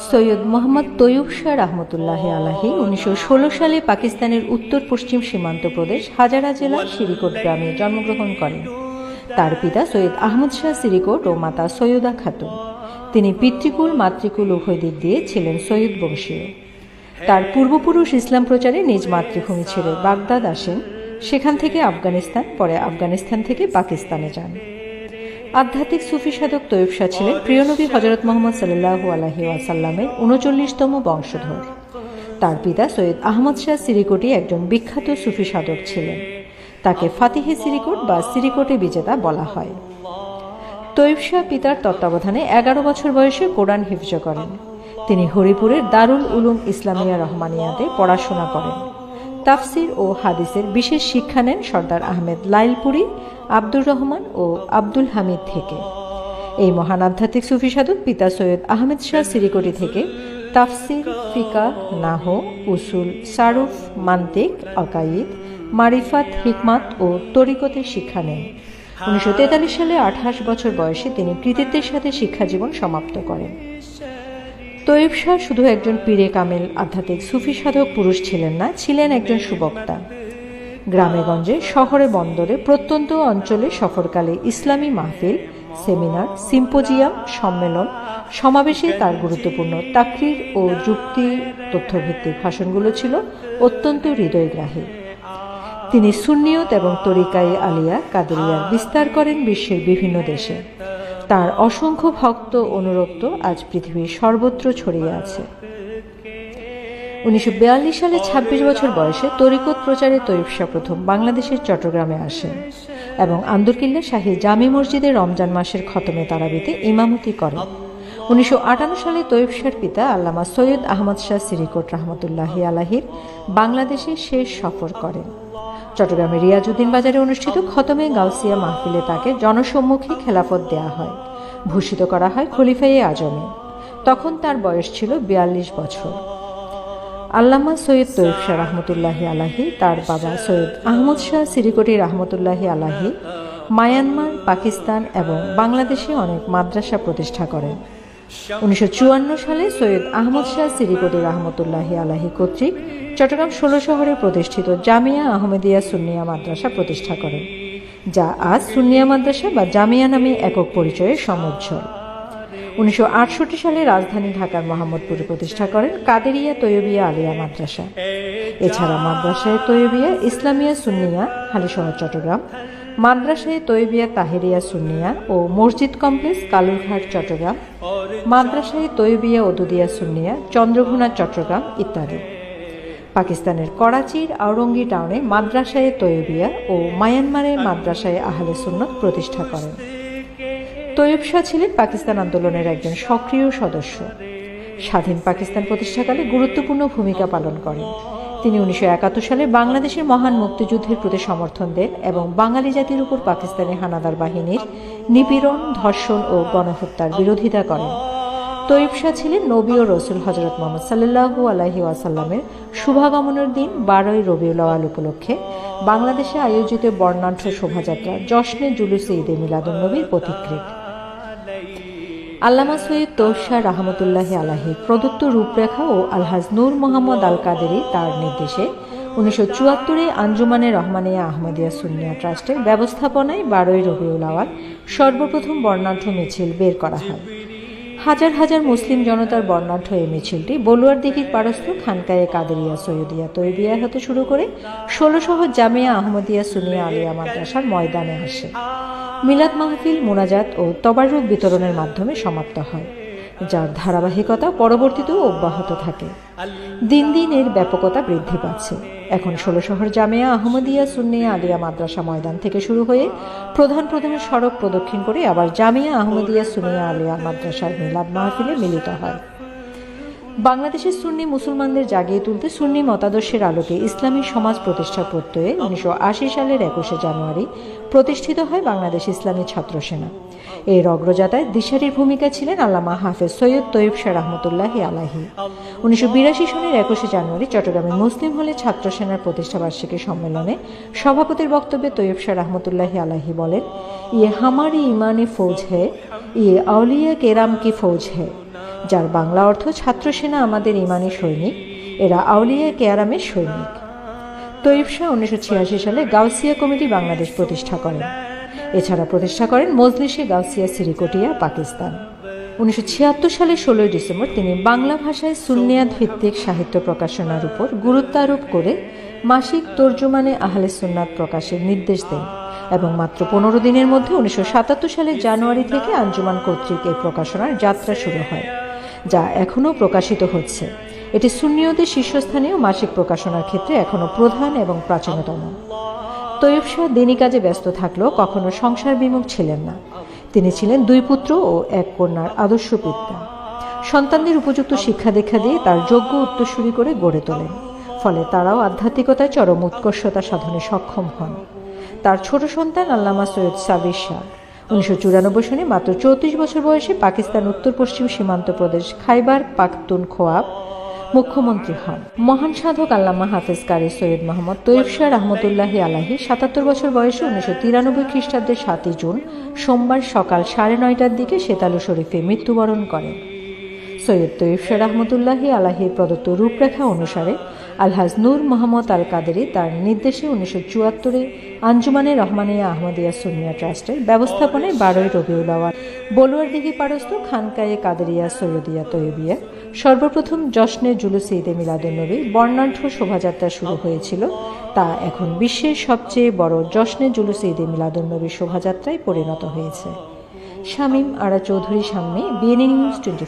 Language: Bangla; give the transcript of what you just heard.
সৈয়দ মোহাম্মদ তৈয়ব শাহ রহমতুল্লাহ আলাহি 1916 সালে পাকিস্তানের উত্তর পশ্চিম সীমান্ত প্রদেশ হাজারা জেলার সিরিকোট গ্রামে জন্মগ্রহণ করেন। তার পিতা সৈয়দ আহমদ শাহ সিরিকোট ও মাতা সৈয়দা খাতুন। তিনি পিতৃকুল মাতৃকুল উভয় দিক দিয়ে ছিলেন সৈয়দ বংশীয়। তার পূর্বপুরুষ ইসলাম প্রচারে নিজ মাতৃভূমি ছেড়ে বাগদাদ আসেন, সেখান থেকে আফগানিস্তান, পরে আফগানিস্তান থেকে পাকিস্তানে যান। আধ্যাত্মিক সুফি সাধক তৈয়ব শাহ ছিলেন প্রিয় নবী হযরত মুহাম্মদ সাল্লাল্লাহু আলাইহি ওয়াসাল্লামের 39তম বংশধর। তার পিতা সৈয়দ আহমদ শাহ সিরিকোটি একজন বিখ্যাত সুফি সাধক ছিলেন। তাকে ফাতিহে সিরিকোট বা সিরিকোটে বিজেতা বলা হয়। তৈয়ব শাহ পিতার তত্ত্বাবধানে 11 বছর বয়সে কোরআন হিফজ করেন। তিনি হরিপুরের দারুল উলুম ইসলামিয়া রহমানিয়াতে পড়াশোনা করেন। তাফসির ও হাদিসের বিশেষ শিক্ষা নেন সর্দার আহমেদ লাইলপুরি, আব্দুর রহমান ও আব্দুল হামিদ থেকে। এই মহান আধ্যাত্মিক সুফি সাধক পিতা সৈয়দ আহমেদ শাহ সিরিকোটি থেকে তাফসির, ফিকাহ, নাহু, উসুল, সারুফ, মান্তিক, আকাইদ, মারিফাত, হিকমাত ও তরিকতের শিক্ষা নেন। 1943 সালে 28 বছর বয়সে তিনি কৃতিত্বের সাথে শিক্ষাজীবন সমাপ্ত করেন। তৈয়ব শাহ শুধু একজন পীরে কামেল আধ্যাত্মিক সুফি সাধক পুরুষ ছিলেন না, ছিলেন একজন সুবক্তা। গ্রামে গঞ্জে, শহরে বন্দরে, প্রত্যন্ত অঞ্চলে সফরকালে ইসলামী মাহফিল, সেমিনার, সিম্পোজিয়াম, সম্মেলন, সমাবেশে তার গুরুত্বপূর্ণ তাকরির ও যুক্তি তথ্যভিত্তিক ভাষণগুলো ছিল অত্যন্ত হৃদয়গ্রাহী। তিনি সুন্নিয়ত এবং তরিকায়ে আলিয়া কাদেরিয়ার বিস্তার করেন বিশ্বের বিভিন্ন দেশে। তার অসংখ্য ভক্ত অনুরক্ত আজ পৃথিবীর সর্বত্র ছড়িয়ে আছে। 1942 সালে 26 বছর বয়সে তরিকত প্রচারে তৈয়ব শাহ প্রথম বাংলাদেশের চট্টগ্রামে আসেন এবং আন্দরকিল্লা শাহী জামে মসজিদে রমজান মাসের খতমে তারাবিতে ইমামতি করেন। 1958 সালে তৈয়ব শাহর পিতা আল্লামা সৈয়দ আহমদ শাহ সিরিকোট রহমতুল্লাহি আলাহির বাংলাদেশে শেষ সফর করেন। চট্টগ্রামের রিয়াজউদ্দিন বাজারে অনুষ্ঠিত খতমে গাউসিয়া মাহফিলে তাকে জনসম্মুখে খেলাফত দেয়া হয়, ভূষিত করা হয় খলিফায়ে আজমে। তখন তার বয়স ছিল 42 বছর। আল্লামা সৈয়দ তৈয়ব শাহ রহমতুল্লাহি আলাহি তার বাবা সৈয়দ আহমদ শাহ সিরিকোটি রহমতুল্লাহি আলাহি মায়ানমার, পাকিস্তান এবং বাংলাদেশে অনেক মাদ্রাসা প্রতিষ্ঠা করেন। 1954 সালে সৈয়দ আহমদ শাহ সিরিকোটি রহমতুল্লাহি আলাহি কর্তৃক চট্টগ্রাম 16 শহরে প্রতিষ্ঠিত জামিয়া আহমেদিয়া সুন্নিয়া মাদ্রাসা প্রতিষ্ঠা করেন, যা আজ সুন্নিয়া মাদ্রাসা বা জামিয়া নামে একক পরিচয়ে সমুজ্জ্বল। 1968 সালে রাজধানী ঢাকার মোহাম্মদপুরে প্রতিষ্ঠা করেন কাদেরিয়া তৈয়বিয়া আলিয়া মাদ্রাসা। এছাড়া মাদ্রাসায়ে তৈয়বিয়া ইসলামিয়া সুন্নিয়া হালিশহর চট্টগ্রাম, মাদ্রাসায়ে তৈয়বিয়া তাহেরিয়া সুন্নিয়া ও মসজিদ কমপ্লেক্স কালুরঘাট চট্টগ্রাম, মাদ্রাসায়ে তৈয়বিয়া ওদুদিয়া সুন্নিয়া চন্দ্রঘোনা চট্টগ্রাম ইত্যাদি। পাকিস্তানের করাচির আওরঙ্গি টাউনে মাদ্রাসায়ে তৈয়বিয়া ও মায়ানমারে মাদ্রাসায়ে আহলে সুন্নত প্রতিষ্ঠা করেন। তৈয়ব শাহ ছিলেন পাকিস্তান আন্দোলনের একজন সক্রিয় সদস্য। স্বাধীন পাকিস্তান প্রতিষ্ঠাকালে গুরুত্বপূর্ণ ভূমিকা পালন করেন। তিনি 1971 সালে বাংলাদেশের মহান মুক্তিযুদ্ধের প্রতি সমর্থন দেন এবং বাঙালি জাতির উপর পাকিস্তানি হানাদার বাহিনীর নিপীড়ন, ধর্ষণ ও গণহত্যার বিরোধিতা করেন। তৈয়ব শাহ ছিলেন নবী ও রসুল হযরত মুহাম্মদ সাল্লাল্লাহু আলাইহি ওয়াসাল্লামের শুভাগমনের দিন 12ই রবিউল আউয়াল উপলক্ষে বাংলাদেশে আয়োজিত বর্ণাঢ্য শোভাযাত্রা জশ্নে জুলুসে ঈদে মিলাদুন্নবীর পথিকৃৎ। আল্লামা সৈয়দ তৈয়ব শাহ রহমতুল্লাহি আলাহি প্রদত্ত রূপরেখা ও আলহাজ নূর মোহাম্মদ আল কাদেরী তার নির্দেশে 1974-এ আঞ্জুমানে রহমানিয়া আহমদিয়া সুন্নিয়া ট্রাস্টের ব্যবস্থাপনায় 12ই রবিউল আউয়াল সর্বপ্রথম বর্ণাঢ্য মিছিল বের করা হয়। হাজার হাজার মুসলিম জনতার বর্ণাঢ্য এই মিছিলটি বলুয়ার দিঘির পারস্থ খানকায়ে কাদেরিয়া সৈয়দিয়া তৈয়বিয়া হতে শুরু করে 16 শহর জামিয়া আহমদিয়া সুন্নিয়া আলিয়া মাদ্রাসার ময়দানে আসে। মিলাদ মাহফিল, মুনাজাত ও তবারুক বিতরণের মাধ্যমে সমাপ্ত হয়, যার ধারাবাহিকতা পরবর্তীতেও অব্যাহত থাকে। দিন দিন এর ব্যাপকতা বৃদ্ধি পাচ্ছে। এখন 16 শহর জামিয়া আহমদিয়া সুন্নিয়া আলিয়া মাদ্রাসা ময়দান থেকে শুরু হয়ে প্রধান প্রধান সড়ক প্রদক্ষিণ করে আবার জামিয়া আহমদিয়া সুন্নিয়া আলিয়া মাদ্রাসার মিলাদ মাহফিলে মিলিত হয়। বাংলাদেশের সুন্নি মুসলমানদের জাগিয়ে তুলতে সুন্নি মতাদর্শের আলোকে ইসলামী সমাজ প্রতিষ্ঠা প্রত্যয়ে 1980 সালের 21শে জানুয়ারি প্রতিষ্ঠিত হয় বাংলাদেশ ইসলামী ছাত্র সেনা। এই অগ্রযাত্রায় দিশারির ভূমিকা ছিলেন আল্লামা হাফেজ সৈয়দ তৈয়ব শাহ রহমতুল্লাহি আলাইহি। 1982 সনের 21 জানুয়ারি চট্টগ্রামের মুসলিম হলে ছাত্র সেনার প্রতিষ্ঠাবার্ষিকী সম্মেলনে সভাপতির বক্তব্যে তৈয়ব শাহ রহমতুল্লাহি আলাইহি বলেন, ইয়ে হামারি ইমানি ফৌজ হে, ইয়ে আউলিয়া কেরাম কি ফৌজ হে, যার বাংলা অর্থ ছাত্র সেনা আমাদের ইমানি সৈনিক, এরা আউলিয়া কেরামের সৈনিক। তৈয়ব শাহ 1986 সালে গাউসিয়া কমিটি বাংলাদেশ প্রতিষ্ঠা করেন। এছাড়া প্রতিষ্ঠা করেন মজলিসে গাউসিয়া সিরিকোটিয়া, পাকিস্তান। 1976 সালের 16 ডিসেম্বর তিনি বাংলা ভাষায় সুন্নিয়াত ভিত্তিক সাহিত্য প্রকাশনার উপর গুরুত্ব আরোপ করে মাসিক তর্জমানে আহলে সুন্নাত প্রকাশের নির্দেশ দেন এবং মাত্র 15 দিনের মধ্যে 1977 সালের জানুয়ারি থেকে আঞ্জুমান কর্তৃক এই প্রকাশনার যাত্রা শুরু হয়, যা এখনও প্রকাশিত হচ্ছে। এটি সুন্নিয়দের শীর্ষস্থানীয় মাসিক প্রকাশনার ক্ষেত্রে এখনও প্রধান এবং প্রাচীনতম। তৈয়ব শাহ দিনী কাজে ব্যস্ত থাকলেও কখনো সংসার বিমুখ ছিলেন না। তিনি ছিলেন 2 পুত্র ও 1 কন্যার আদর্শ পিতা। সন্তানদের উপযুক্ত শিক্ষা দীক্ষা দিয়ে তার যোগ্য উত্তরসূরি করে গড়ে তোলেন, ফলে তারাও আধ্যাত্মিকতায় চরম উৎকর্ষতা সাধনে সক্ষম হন। তার ছোট সন্তান আল্লামা সৈয়দ সাবির শাহ 1994 সনে মাত্র 34 বছর বয়সে পাকিস্তান উত্তর পশ্চিম সীমান্ত প্রদেশ খাইবার পাখতুনখোয়া মুখ্যমন্ত্রী হন। মহান সাধক আল্লামা হাফেজ কারি সৈয়দ মোহাম্মদ তৈয়ব শাহ রহমতুল্লাহি আলাইহি 77 বছর বয়সে 1993 খ্রিস্টাব্দের 7 জুন সোমবার সকাল 9:30টার দিকে সেতালু শরীফে মৃত্যুবরণ করেন। সৈয়দ তৈয়ব শাহ রহমতুল্লাহি আলাইহির প্রদত্ত রূপরেখা অনুসারে আলহাজ নূর মোহাম্মদ আল কাদেরী তার নির্দেশে 1974-এ আঞ্জুমানে রহমানিয়া আহমদিয়া সুন্নিয়া ট্রাস্টের ব্যবস্থাপনায় 12ই রবিউল আওয়াল বলুয়ারদিঘি পারস্থ খানকায়ে কাদেরিয়া সৈয়দিয়া তৈয়বিয়া সর্বপ্রথম জশ্নে জুলুস ঈদে মিলাদুন্নবী বর্ণাঢ্য শোভাযাত্রা শুরু হয়েছিল, তা এখন বিশ্বের সবচেয়ে বড় জশ্নে জুলুস ঈদে মিলাদুন্নবী শোভাযাত্রায় পরিণত হয়েছে। শামীম আরা চৌধুরী সামনে, বিএনএ নিউজ 24।